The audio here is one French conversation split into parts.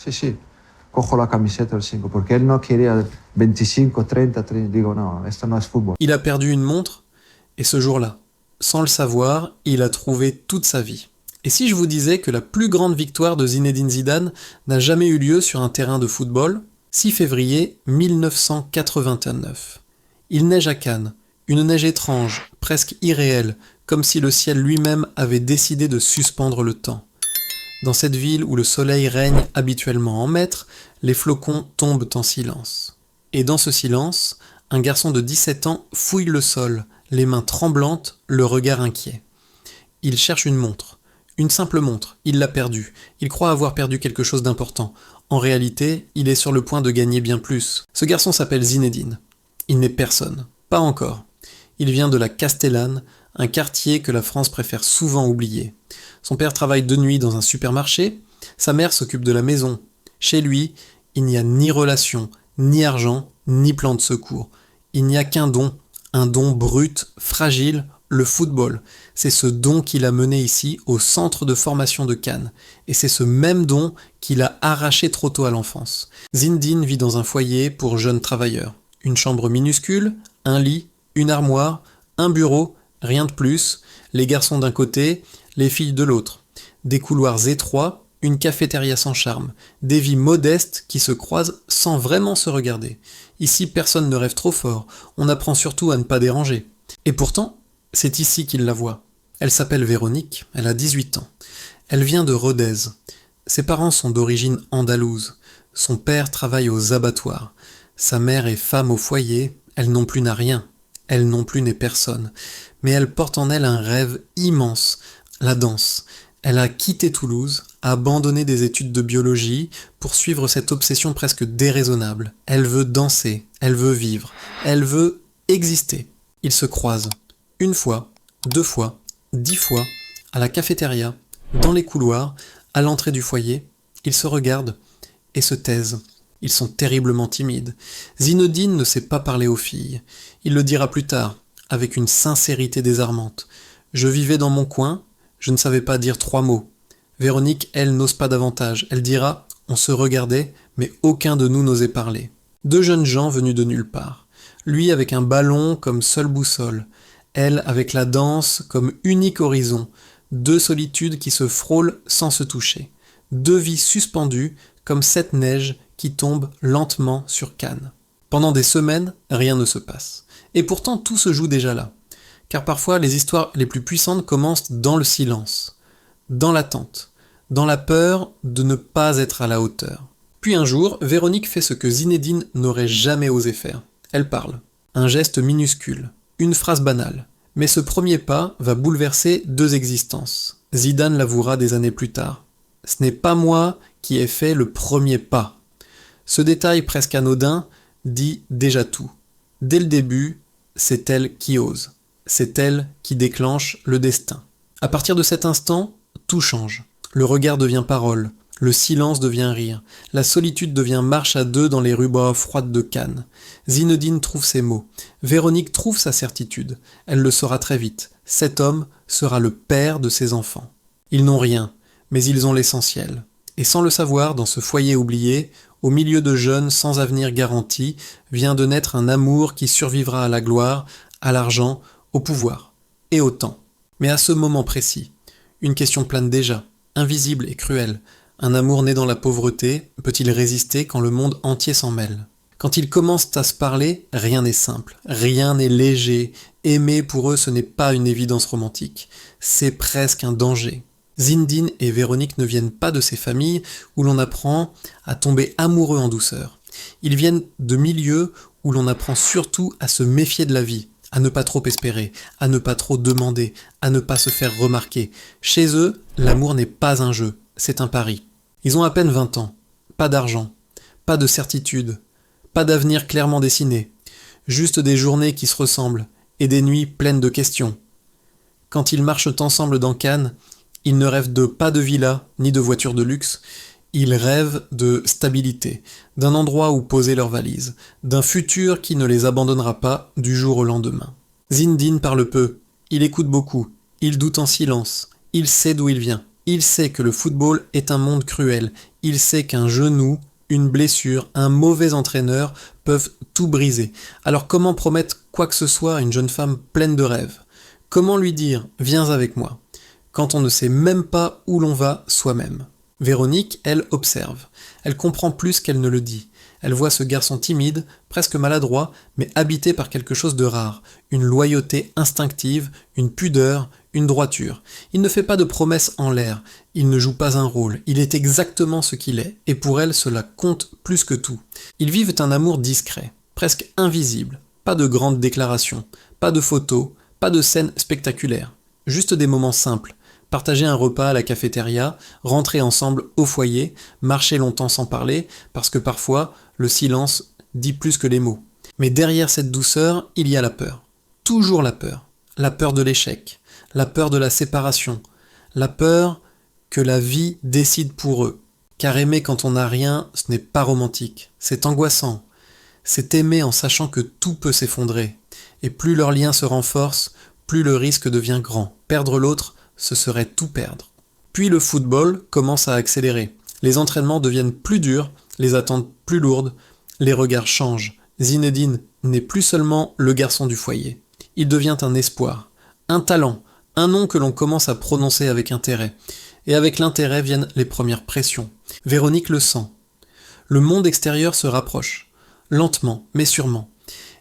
Sì, sì, cojo la camiseta del 5, porque él no quería 25, 30, 30. Digo, no, esto no es fútbol. Il a perdu une montre, et ce jour-là, sans le savoir, il a trouvé toute sa vie. Et si je vous disais que la plus grande victoire de Zinedine Zidane n'a jamais eu lieu sur un terrain de football, 6 février 1989. Il neige à Cannes, une neige étrange, presque irréelle, comme si le ciel lui-même avait décidé de suspendre le temps. Dans cette ville où le soleil règne habituellement en maître, les flocons tombent en silence. Et dans ce silence, un garçon de 17 ans fouille le sol, les mains tremblantes, le regard inquiet. Il cherche une montre. Une simple montre, il l'a perdue. Il croit avoir perdu quelque chose d'important. En réalité, il est sur le point de gagner bien plus. Ce garçon s'appelle Zinedine. Il n'est personne. Pas encore. Il vient de la Castellane, un quartier que la France préfère souvent oublier. Son père travaille de nuit dans un supermarché, sa mère s'occupe de la maison. Chez lui, il n'y a ni relation, ni argent, ni plan de secours. Il n'y a qu'un don, un don brut, fragile, le football. C'est ce don qu'il a mené ici, au centre de formation de Cannes. Et c'est ce même don qu'il a arraché trop tôt à l'enfance. Zinedine vit dans un foyer pour jeunes travailleurs. Une chambre minuscule, un lit, une armoire, un bureau, rien de plus. Les garçons d'un côté, les filles de l'autre. Des couloirs étroits, une cafétéria sans charme. Des vies modestes qui se croisent sans vraiment se regarder. Ici, personne ne rêve trop fort. On apprend surtout à ne pas déranger. Et pourtant, c'est ici qu'il la voit. Elle s'appelle Véronique, elle a 18 ans. Elle vient de Rodez. Ses parents sont d'origine andalouse. Son père travaille aux abattoirs. Sa mère est femme au foyer, elle non plus n'a rien. Elle non plus n'est personne. Mais elle porte en elle un rêve immense, la danse. Elle a quitté Toulouse, a abandonné des études de biologie pour suivre cette obsession presque déraisonnable. Elle veut danser, elle veut vivre, elle veut exister. Ils se croisent. Une fois, 2 fois, 10 fois, à la cafétéria, dans les couloirs, à l'entrée du foyer. Ils se regardent et se taisent. Ils sont terriblement timides. Zinedine ne sait pas parler aux filles. Il le dira plus tard, avec une sincérité désarmante. Je vivais dans mon coin, je ne savais pas dire 3 mots. Véronique, elle, n'ose pas davantage. Elle dira, on se regardait, mais aucun de nous n'osait parler. 2 jeunes gens venus de nulle part. Lui avec un ballon comme seule boussole. Elle avec la danse comme unique horizon. 2 solitudes qui se frôlent sans se toucher. 2 vies suspendues comme cette neige qui tombe lentement sur Cannes. Pendant des semaines, rien ne se passe. Et pourtant, tout se joue déjà là. Car parfois, les histoires les plus puissantes commencent dans le silence, dans l'attente, dans la peur de ne pas être à la hauteur. Puis un jour, Véronique fait ce que Zinedine n'aurait jamais osé faire. Elle parle. Un geste minuscule, une phrase banale. Mais ce premier pas va bouleverser 2 existences. Zidane l'avouera des années plus tard. Ce n'est pas moi qui ai fait le premier pas. Ce détail presque anodin dit déjà tout. Dès le début, c'est elle qui ose. C'est elle qui déclenche le destin. À partir de cet instant, tout change. Le regard devient parole, le silence devient rire, la solitude devient marche à 2 dans les rues froides de Cannes. Zinedine trouve ses mots, Véronique trouve sa certitude. Elle le saura très vite. Cet homme sera le père de ses enfants. Ils n'ont rien, mais ils ont l'essentiel. Et sans le savoir, dans ce foyer oublié, au milieu de jeunes sans avenir garanti, vient de naître un amour qui survivra à la gloire, à l'argent, au pouvoir et au temps. Mais à ce moment précis, une question plane déjà, invisible et cruelle. Un amour né dans la pauvreté peut-il résister quand le monde entier s'en mêle ? Quand ils commencent à se parler, rien n'est simple, rien n'est léger. Aimer pour eux, ce n'est pas une évidence romantique, c'est presque un danger. Zinedine et Véronique ne viennent pas de ces familles où l'on apprend à tomber amoureux en douceur. Ils viennent de milieux où l'on apprend surtout à se méfier de la vie, à ne pas trop espérer, à ne pas trop demander, à ne pas se faire remarquer. Chez eux, l'amour n'est pas un jeu, c'est un pari. Ils ont à peine 20 ans, pas d'argent, pas de certitude, pas d'avenir clairement dessiné, juste des journées qui se ressemblent et des nuits pleines de questions. Quand ils marchent ensemble dans Cannes, ils ne rêvent pas de villa ni de voiture de luxe, ils rêvent de stabilité, d'un endroit où poser leurs valises, d'un futur qui ne les abandonnera pas du jour au lendemain. Zinedine parle peu, il écoute beaucoup, il doute en silence, il sait d'où il vient, il sait que le football est un monde cruel, Il sait qu'un genou, une blessure, un mauvais entraîneur peuvent tout briser. Alors comment promettre quoi que ce soit à une jeune femme pleine de rêves? Comment lui dire « viens avec moi » quand on ne sait même pas où l'on va soi-même? Véronique, elle, observe. Elle comprend plus qu'elle ne le dit. Elle voit ce garçon timide, presque maladroit, mais habité par quelque chose de rare, une loyauté instinctive, une pudeur, une droiture. Il ne fait pas de promesses en l'air, il ne joue pas un rôle, il est exactement ce qu'il est, et pour elle cela compte plus que tout. Ils vivent un amour discret, presque invisible, pas de grandes déclarations, pas de photos, pas de scènes spectaculaires, juste des moments simples. Partager un repas à la cafétéria, rentrer ensemble au foyer, marcher longtemps sans parler, parce que parfois, le silence dit plus que les mots. Mais derrière cette douceur, il y a la peur. Toujours la peur. La peur de l'échec, la peur de la séparation, la peur que la vie décide pour eux. Car aimer quand on n'a rien, ce n'est pas romantique, c'est angoissant. C'est aimer en sachant que tout peut s'effondrer. Et plus leur lien se renforce, plus le risque devient grand. Perdre l'autre, ce serait tout perdre. Puis le football commence à accélérer. Les entraînements deviennent plus durs, les attentes plus lourdes, les regards changent. Zinedine n'est plus seulement le garçon du foyer. Il devient un espoir, un talent, un nom que l'on commence à prononcer avec intérêt. Et avec l'intérêt viennent les premières pressions. Véronique le sent. Le monde extérieur se rapproche, lentement mais sûrement.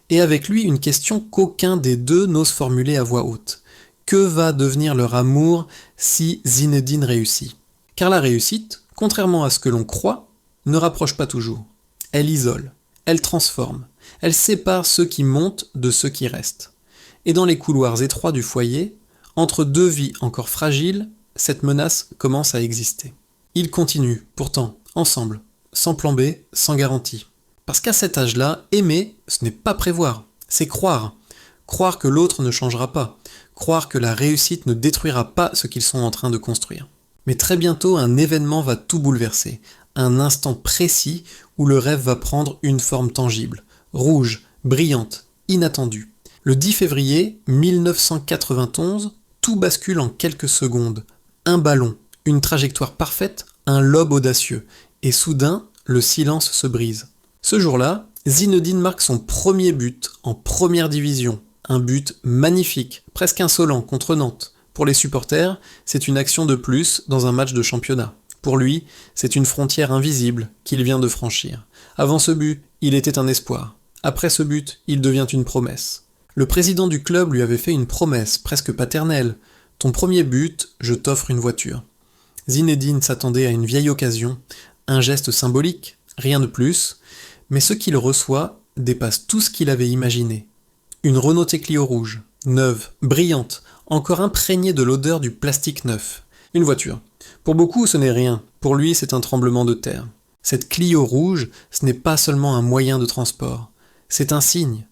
Et avec lui une question qu'aucun des deux n'ose formuler à voix haute. Que va devenir leur amour si Zinedine réussit? Car la réussite, contrairement à ce que l'on croit, ne rapproche pas toujours. Elle isole, elle transforme, elle sépare ceux qui montent de ceux qui restent. Et dans les couloirs étroits du foyer, entre deux vies encore fragiles, cette menace commence à exister. Ils continuent, pourtant, ensemble, sans plan B, sans garantie. Parce qu'à cet âge-là, aimer, ce n'est pas prévoir, c'est croire. Croire que l'autre ne changera pas, croire que la réussite ne détruira pas ce qu'ils sont en train de construire. Mais très bientôt, un événement va tout bouleverser, un instant précis où le rêve va prendre une forme tangible, rouge, brillante, inattendue. Le 10 février 1991, tout bascule en quelques secondes. Un ballon, une trajectoire parfaite, un lob audacieux, et soudain, le silence se brise. Ce jour-là, Zinedine marque son premier but en première division. Un but magnifique, presque insolent contre Nantes. Pour les supporters, c'est une action de plus dans un match de championnat. Pour lui, c'est une frontière invisible qu'il vient de franchir. Avant ce but, il était un espoir. Après ce but, il devient une promesse. Le président du club lui avait fait une promesse, presque paternelle. « Ton premier but, je t'offre une voiture. » Zinedine s'attendait à une vieille occasion, un geste symbolique, rien de plus, mais ce qu'il reçoit dépasse tout ce qu'il avait imaginé. Une Renault Clio rouge, neuve, brillante, encore imprégnée de l'odeur du plastique neuf. Une voiture. Pour beaucoup, ce n'est rien. Pour lui, c'est un tremblement de terre. Cette Clio rouge, ce n'est pas seulement un moyen de transport. C'est un signe.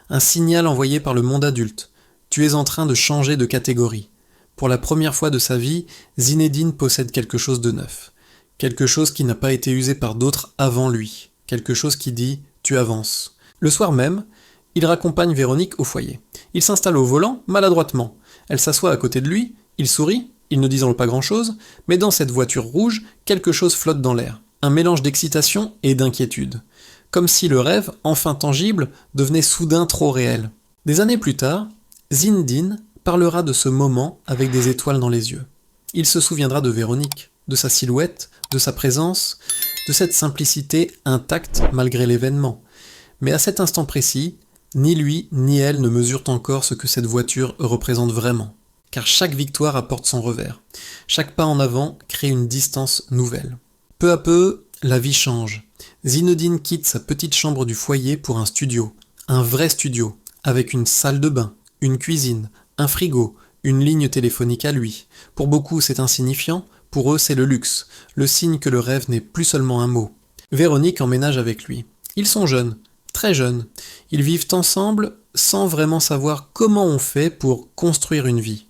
Un signal envoyé par le monde adulte. Tu es en train de changer de catégorie. Pour la première fois de sa vie, Zinedine possède quelque chose de neuf. Quelque chose qui n'a pas été usé par d'autres avant lui. Quelque chose qui dit « tu avances ». Le soir même, il raccompagne Véronique au foyer. Il s'installe au volant, maladroitement. Elle s'assoit à côté de lui, il sourit, il ne disant pas grand-chose, mais dans cette voiture rouge, quelque chose flotte dans l'air. Un mélange d'excitation et d'inquiétude. Comme si le rêve, enfin tangible, devenait soudain trop réel. Des années plus tard, Zinedine parlera de ce moment avec des étoiles dans les yeux. Il se souviendra de Véronique, de sa silhouette, de sa présence, de cette simplicité intacte malgré l'événement. Mais à cet instant précis, ni lui ni elle ne mesurent encore ce que cette voiture représente vraiment. Car chaque victoire apporte son revers. Chaque pas en avant crée une distance nouvelle. Peu à peu, la vie change. Zinedine quitte sa petite chambre du foyer pour un studio. Un vrai studio, avec une salle de bain, une cuisine, un frigo, une ligne téléphonique à lui. Pour beaucoup, c'est insignifiant. Pour eux, c'est le luxe, le signe que le rêve n'est plus seulement un mot. Véronique emménage avec lui. Ils sont jeunes. Très jeunes. Ils vivent ensemble sans vraiment savoir comment on fait pour construire une vie.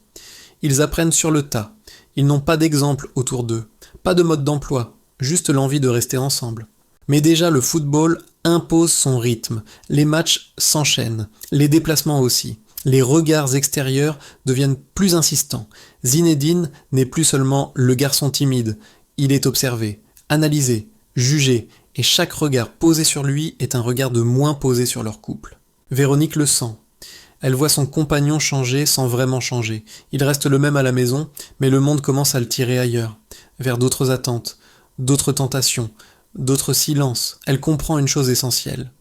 Ils apprennent sur le tas. Ils n'ont pas d'exemple autour d'eux, pas de mode d'emploi, juste l'envie de rester ensemble. Mais déjà le football impose son rythme, les matchs s'enchaînent, les déplacements aussi. Les regards extérieurs deviennent plus insistants. Zinedine n'est plus seulement le garçon timide, il est observé, analysé, jugé, et chaque regard posé sur lui est un regard de moins posé sur leur couple. Véronique le sent. Elle voit son compagnon changer sans vraiment changer. Il reste le même à la maison, mais le monde commence à le tirer ailleurs, vers d'autres attentes, d'autres tentations, d'autres silences. Elle comprend une chose essentielle.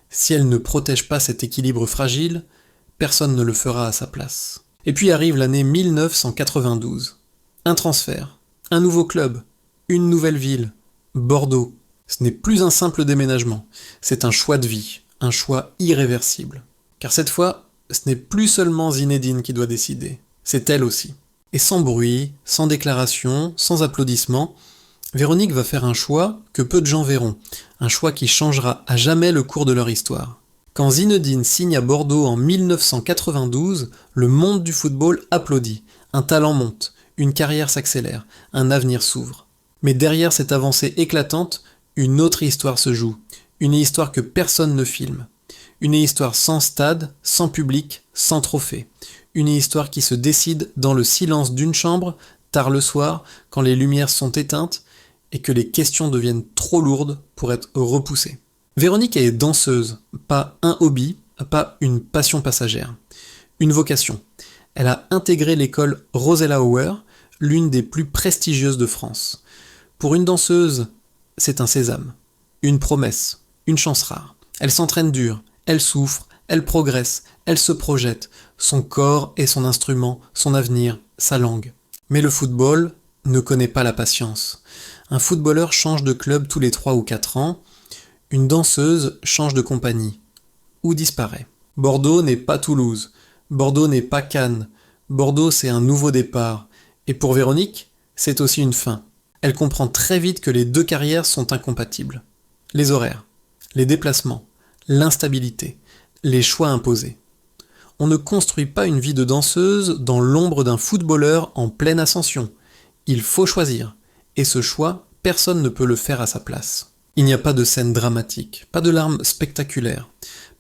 Si elle ne protège pas cet équilibre fragile, personne ne le fera à sa place. Et puis arrive l'année 1992. Un transfert, un nouveau club, une nouvelle ville, Bordeaux. Ce n'est plus un simple déménagement, c'est un choix de vie, un choix irréversible. Car cette fois, ce n'est plus seulement Zinedine qui doit décider, c'est elle aussi. Et sans bruit, sans déclaration, sans applaudissements, Véronique va faire un choix que peu de gens verront, un choix qui changera à jamais le cours de leur histoire. Quand Zinedine signe à Bordeaux en 1992, le monde du football applaudit, un talent monte, une carrière s'accélère, un avenir s'ouvre. Mais derrière cette avancée éclatante, une autre histoire se joue, une histoire que personne ne filme. Une histoire sans stade, sans public, sans trophée. Une histoire qui se décide dans le silence d'une chambre, tard le soir, quand les lumières sont éteintes et que les questions deviennent trop lourdes pour être repoussées. Véronique est danseuse, pas un hobby, pas une passion passagère. Une vocation. Elle a intégré l'école Rosella Auer, l'une des plus prestigieuses de France. Pour une danseuse, c'est un sésame, une promesse, une chance rare. Elle s'entraîne dur, elle souffre, elle progresse, elle se projette. Son corps est son instrument, son avenir, sa langue. Mais le football ne connaît pas la patience. Un footballeur change de club tous les 3 ou 4 ans, une danseuse change de compagnie, ou disparaît. Bordeaux n'est pas Toulouse, Bordeaux n'est pas Cannes, Bordeaux c'est un nouveau départ, et pour Véronique, c'est aussi une fin. Elle comprend très vite que les deux carrières sont incompatibles. Les horaires, les déplacements, l'instabilité, les choix imposés. On ne construit pas une vie de danseuse dans l'ombre d'un footballeur en pleine ascension. Il faut choisir, et ce choix, personne ne peut le faire à sa place. Il n'y a pas de scène dramatique, pas de larmes spectaculaires,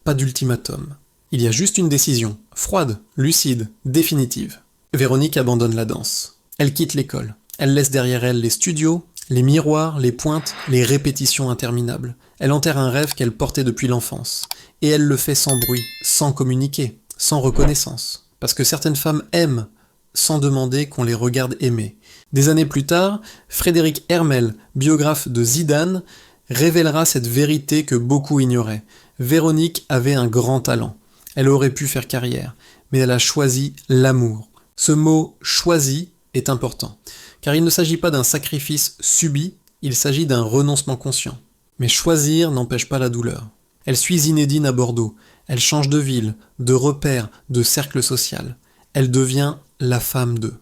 pas d'ultimatum. Il y a juste une décision, froide, lucide, définitive. Véronique abandonne la danse. Elle quitte l'école. Elle laisse derrière elle les studios, les miroirs, les pointes, les répétitions interminables. Elle enterre un rêve qu'elle portait depuis l'enfance. Et elle le fait sans bruit, sans communiquer, sans reconnaissance. Parce que certaines femmes aiment, sans demander qu'on les regarde aimer. Des années plus tard, Frédéric Hermel, biographe de Zidane, révélera cette vérité que beaucoup ignoraient. Véronique avait un grand talent. Elle aurait pu faire carrière, mais elle a choisi l'amour. Ce mot « choisi » est important, car il ne s'agit pas d'un sacrifice subi, il s'agit d'un renoncement conscient. Mais choisir n'empêche pas la douleur. Elle suit Zinedine à Bordeaux, elle change de ville, de repère, de cercle social. Elle devient la femme d'eux.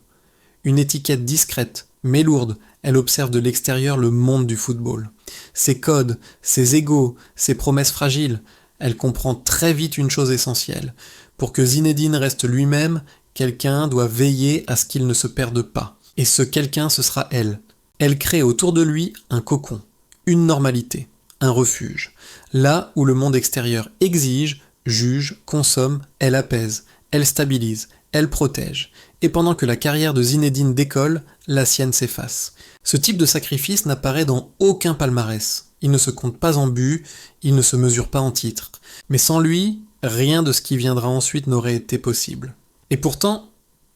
Une étiquette discrète, mais lourde, elle observe de l'extérieur le monde du football. Ses codes, ses égos, ses promesses fragiles. Elle comprend très vite une chose essentielle. Pour que Zinedine reste lui-même, quelqu'un doit veiller à ce qu'il ne se perde pas. Et ce quelqu'un, ce sera elle. Elle crée autour de lui un cocon, une normalité, un refuge. Là où le monde extérieur exige, juge, consomme, elle apaise, elle stabilise, elle protège. Et pendant que la carrière de Zinedine décolle, la sienne s'efface. Ce type de sacrifice n'apparaît dans aucun palmarès. Il ne se compte pas en buts, il ne se mesure pas en titres. Mais sans lui, rien de ce qui viendra ensuite n'aurait été possible. Et pourtant,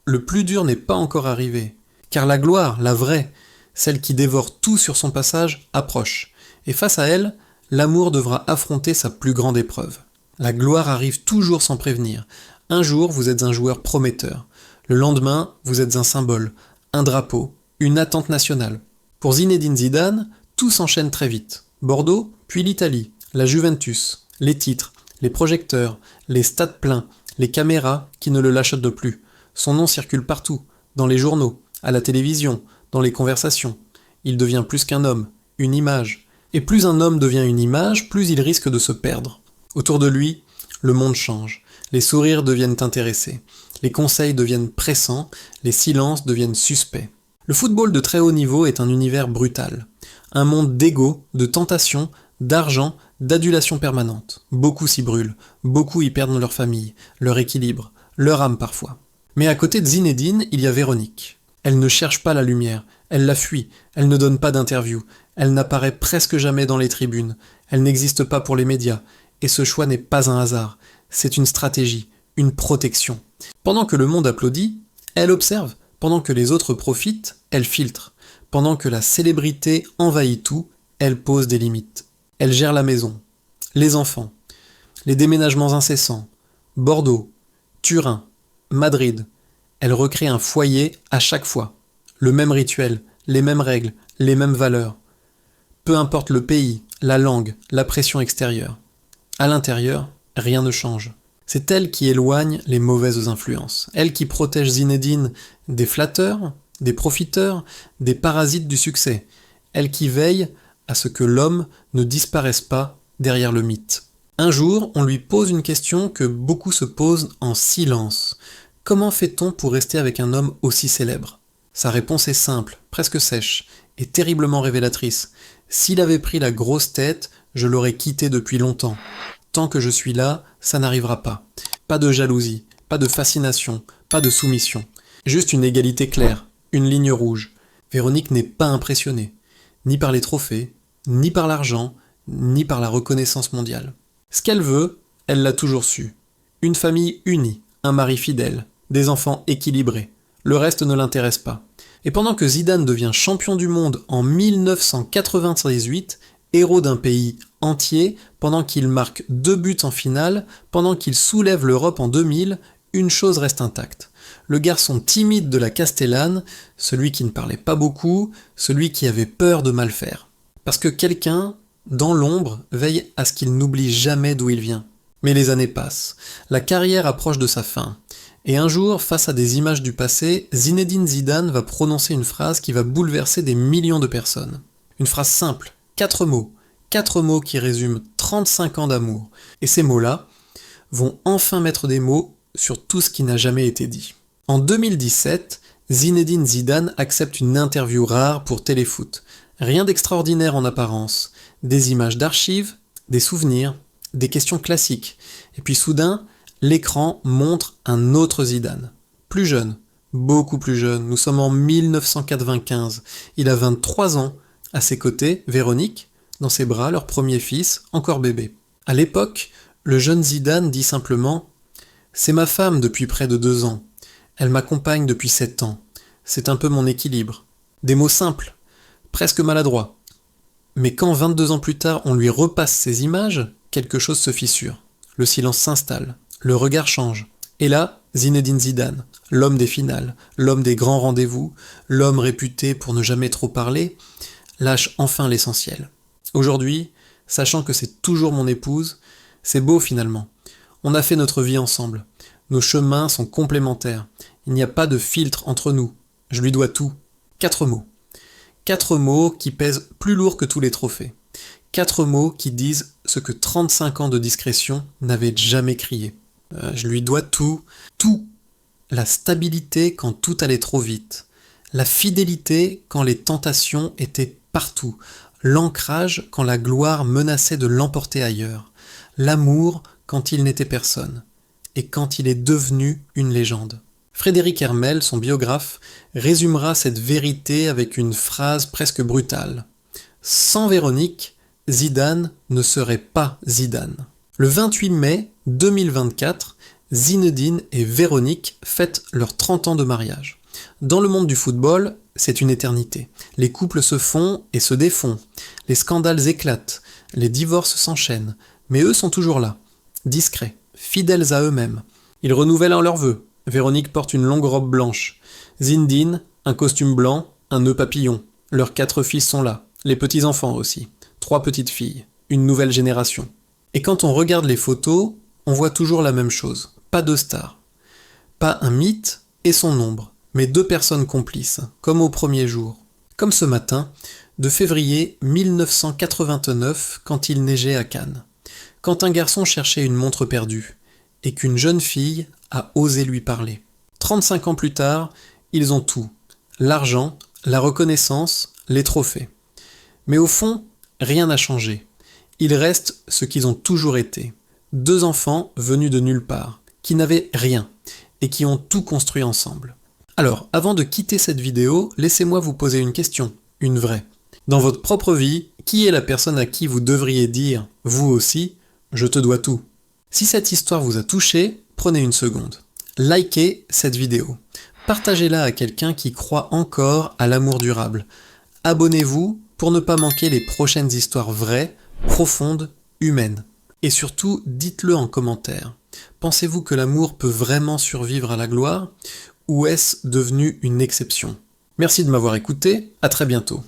le plus dur n'est pas encore arrivé. Car la gloire, la vraie, celle qui dévore tout sur son passage, approche. Et face à elle, l'amour devra affronter sa plus grande épreuve. La gloire arrive toujours sans prévenir. Un jour, vous êtes un joueur prometteur. Le lendemain, vous êtes un symbole, un drapeau, une attente nationale. Pour Zinedine Zidane, tout s'enchaîne très vite. Bordeaux, puis l'Italie, la Juventus, les titres, les projecteurs, les stades pleins, les caméras qui ne le lâchent de plus. Son nom circule partout, dans les journaux, à la télévision, dans les conversations. Il devient plus qu'un homme, une image. Et plus un homme devient une image, plus il risque de se perdre. Autour de lui, le monde change. Les sourires deviennent intéressés. Les conseils deviennent pressants. Les silences deviennent suspects. Le football de très haut niveau est un univers brutal. Un monde d'ego, de tentation, d'argent, d'adulation permanente. Beaucoup s'y brûlent. Beaucoup y perdent leur famille, leur équilibre, leur âme parfois. Mais à côté de Zinedine, il y a Véronique. Elle ne cherche pas la lumière. Elle la fuit. Elle ne donne pas d'interview. Elle n'apparaît presque jamais dans les tribunes, elle n'existe pas pour les médias, et ce choix n'est pas un hasard, c'est une stratégie, une protection. Pendant que le monde applaudit, elle observe, pendant que les autres profitent, elle filtre, pendant que la célébrité envahit tout, elle pose des limites. Elle gère la maison, les enfants, les déménagements incessants, Bordeaux, Turin, Madrid. Elle recrée un foyer à chaque fois. Le même rituel, les mêmes règles, les mêmes valeurs. Peu importe le pays, la langue, la pression extérieure. À l'intérieur, rien ne change. C'est elle qui éloigne les mauvaises influences. Elle qui protège Zinedine des flatteurs, des profiteurs, des parasites du succès. Elle qui veille à ce que l'homme ne disparaisse pas derrière le mythe. Un jour, on lui pose une question que beaucoup se posent en silence. Comment fait-on pour rester avec un homme aussi célèbre ? Sa réponse est simple, presque sèche, et terriblement révélatrice. S'il avait pris la grosse tête, je l'aurais quitté depuis longtemps. Tant que je suis là, ça n'arrivera pas. Pas de jalousie, pas de fascination, pas de soumission. Juste une égalité claire, une ligne rouge. Véronique n'est pas impressionnée, ni par les trophées, ni par l'argent, ni par la reconnaissance mondiale. Ce qu'elle veut, elle l'a toujours su. Une famille unie, un mari fidèle, des enfants équilibrés. Le reste ne l'intéresse pas. Et pendant que Zidane devient champion du monde en 1998, héros d'un pays entier, pendant qu'il marque 2 buts en finale, pendant qu'il soulève l'Europe en 2000, une chose reste intacte. Le garçon timide de la Castellane, celui qui ne parlait pas beaucoup, celui qui avait peur de mal faire. Parce que quelqu'un, dans l'ombre, veille à ce qu'il n'oublie jamais d'où il vient. Mais les années passent, la carrière approche de sa fin. Et un jour, face à des images du passé, Zinedine Zidane va prononcer une phrase qui va bouleverser des millions de personnes. Une phrase simple, 4 mots. 4 mots qui résument 35 ans d'amour. Et ces mots-là vont enfin mettre des mots sur tout ce qui n'a jamais été dit. En 2017, Zinedine Zidane accepte une interview rare pour Téléfoot. Rien d'extraordinaire en apparence. Des images d'archives, des souvenirs, des questions classiques. Et puis soudain, l'écran montre un autre Zidane. Plus jeune, beaucoup plus jeune. Nous sommes en 1995. Il a 23 ans. À ses côtés, Véronique, dans ses bras, leur premier fils, encore bébé. À l'époque, le jeune Zidane dit simplement « C'est ma femme depuis près de 2 ans. Elle m'accompagne depuis 7 ans. C'est un peu mon équilibre. » Des mots simples, presque maladroits. Mais quand 22 ans plus tard, on lui repasse ces images, quelque chose se fissure. Le silence s'installe, le regard change. Et là, Zinedine Zidane, l'homme des finales, l'homme des grands rendez-vous, l'homme réputé pour ne jamais trop parler, lâche enfin l'essentiel. Aujourd'hui, sachant que c'est toujours mon épouse, c'est beau finalement. On a fait notre vie ensemble. Nos chemins sont complémentaires. Il n'y a pas de filtre entre nous. Je lui dois tout. 4 mots. 4 mots qui pèsent plus lourd que tous les trophées. 4 mots qui disent ce que 35 ans de discrétion n'avaient jamais crié. Je lui dois tout. Tout. La stabilité quand tout allait trop vite. La fidélité quand les tentations étaient partout. L'ancrage quand la gloire menaçait de l'emporter ailleurs. L'amour quand il n'était personne. Et quand il est devenu une légende. Frédéric Hermel, son biographe, résumera cette vérité avec une phrase presque brutale. Sans Véronique, Zidane ne serait pas Zidane. Le 28 mai 2024, Zinedine et Véronique fêtent leurs 30 ans de mariage. Dans le monde du football, c'est une éternité. Les couples se font et se défont. Les scandales éclatent. Les divorces s'enchaînent. Mais eux sont toujours là, discrets, fidèles à eux-mêmes. Ils renouvellent leurs vœux. Véronique porte une longue robe blanche. Zinedine, un costume blanc, un nœud papillon. Leurs 4 fils sont là. Les petits-enfants aussi. 3 petites filles. Une nouvelle génération. Et quand on regarde les photos, on voit toujours la même chose. Pas de star. Pas un mythe et son ombre, mais 2 personnes complices, comme au premier jour. Comme ce matin, de février 1989, quand il neigeait à Cannes. Quand un garçon cherchait une montre perdue, et qu'une jeune fille a osé lui parler. 35 ans plus tard, ils ont tout. L'argent, la reconnaissance, les trophées. Mais au fond, rien n'a changé. Ils restent ce qu'ils ont toujours été. 2 enfants venus de nulle part, qui n'avaient rien, et qui ont tout construit ensemble. Alors, avant de quitter cette vidéo, laissez-moi vous poser une question, une vraie. Dans votre propre vie, qui est la personne à qui vous devriez dire, vous aussi, je te dois tout? Si cette histoire vous a touché, prenez une seconde. Likez cette vidéo. Partagez-la à quelqu'un qui croit encore à l'amour durable. Abonnez-vous pour ne pas manquer les prochaines histoires vraies, profondes, humaines. Et surtout, dites-le en commentaire. Pensez-vous que l'amour peut vraiment survivre à la gloire, ou est-ce devenu une exception? Merci de m'avoir écouté, à très bientôt.